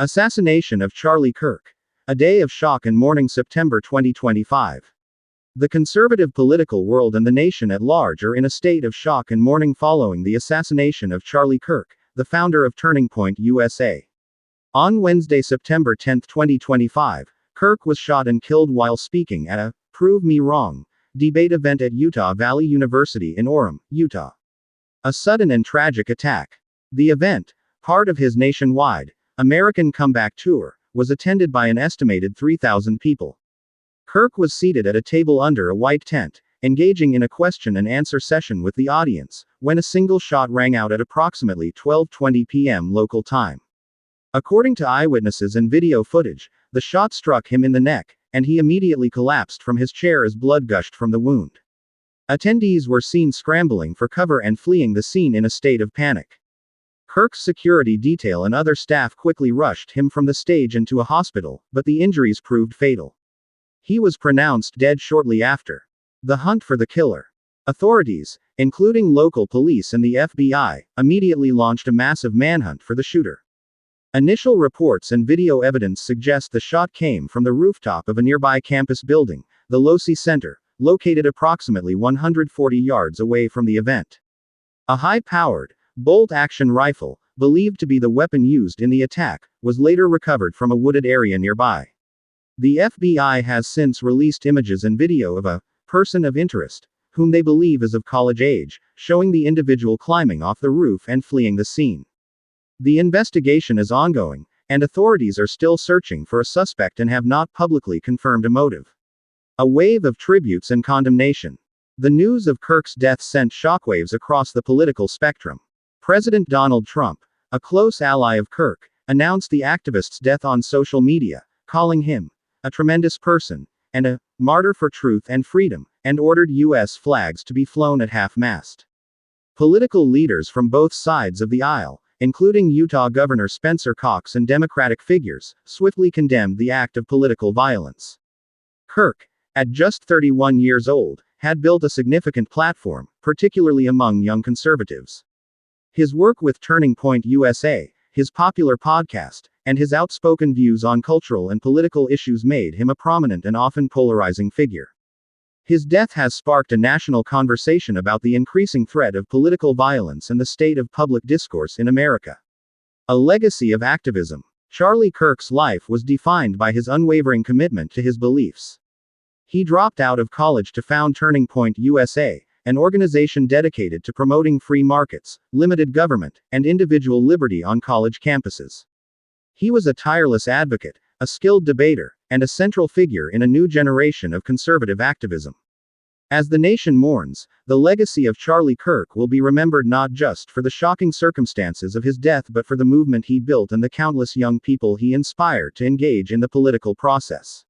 Assassination of Charlie Kirk. A day of shock and mourning, September 2025. The conservative political world and the nation at large are in a state of shock and mourning following the assassination of Charlie Kirk, the founder of Turning Point USA. On Wednesday, September 10, 2025, Kirk was shot and killed while speaking at a "Prove Me Wrong" debate event at Utah Valley University in Orem, Utah. A sudden and tragic attack. The event, part of his nationwide American Comeback Tour, was attended by an estimated 3,000 people. Kirk was seated at a table under a white tent, engaging in a question and answer session with the audience, when a single shot rang out at approximately 12:20 p.m. local time. According to eyewitnesses and video footage, the shot struck him in the neck, and he immediately collapsed from his chair as blood gushed from the wound. Attendees were seen scrambling for cover and fleeing the scene in a state of panic. Kirk's security detail and other staff quickly rushed him from the stage and to a hospital, but the injuries proved fatal. He was pronounced dead shortly after. The hunt for the killer. Authorities, including local police and the FBI, immediately launched a massive manhunt for the shooter. Initial reports and video evidence suggest the shot came from the rooftop of a nearby campus building, the Losi Center, located approximately 140 yards away from the event. A high-powered, bolt-action rifle, believed to be the weapon used in the attack, was later recovered from a wooded area nearby. The FBI has since released images and video of a person of interest, whom they believe is of college age, showing the individual climbing off the roof and fleeing the scene. The investigation is ongoing, and authorities are still searching for a suspect and have not publicly confirmed a motive. A wave of tributes and condemnation. The news of Kirk's death sent shockwaves across the political spectrum. President Donald Trump, a close ally of Kirk, announced the activist's death on social media, calling him a tremendous person and a martyr for truth and freedom, and ordered U.S. flags to be flown at half-mast. Political leaders from both sides of the aisle, including Utah Governor Spencer Cox and Democratic figures, swiftly condemned the act of political violence. Kirk, at just 31 years old, had built a significant platform, particularly among young conservatives. His work with Turning Point USA, his popular podcast, and his outspoken views on cultural and political issues made him a prominent and often polarizing figure. His death has sparked a national conversation about the increasing threat of political violence and the state of public discourse in America. A legacy of activism. Charlie Kirk's life was defined by his unwavering commitment to his beliefs. He dropped out of college to found Turning Point USA, an organization dedicated to promoting free markets, limited government, and individual liberty on college campuses. He was a tireless advocate, a skilled debater, and a central figure in a new generation of conservative activism. As the nation mourns, the legacy of Charlie Kirk will be remembered not just for the shocking circumstances of his death but for the movement he built and the countless young people he inspired to engage in the political process.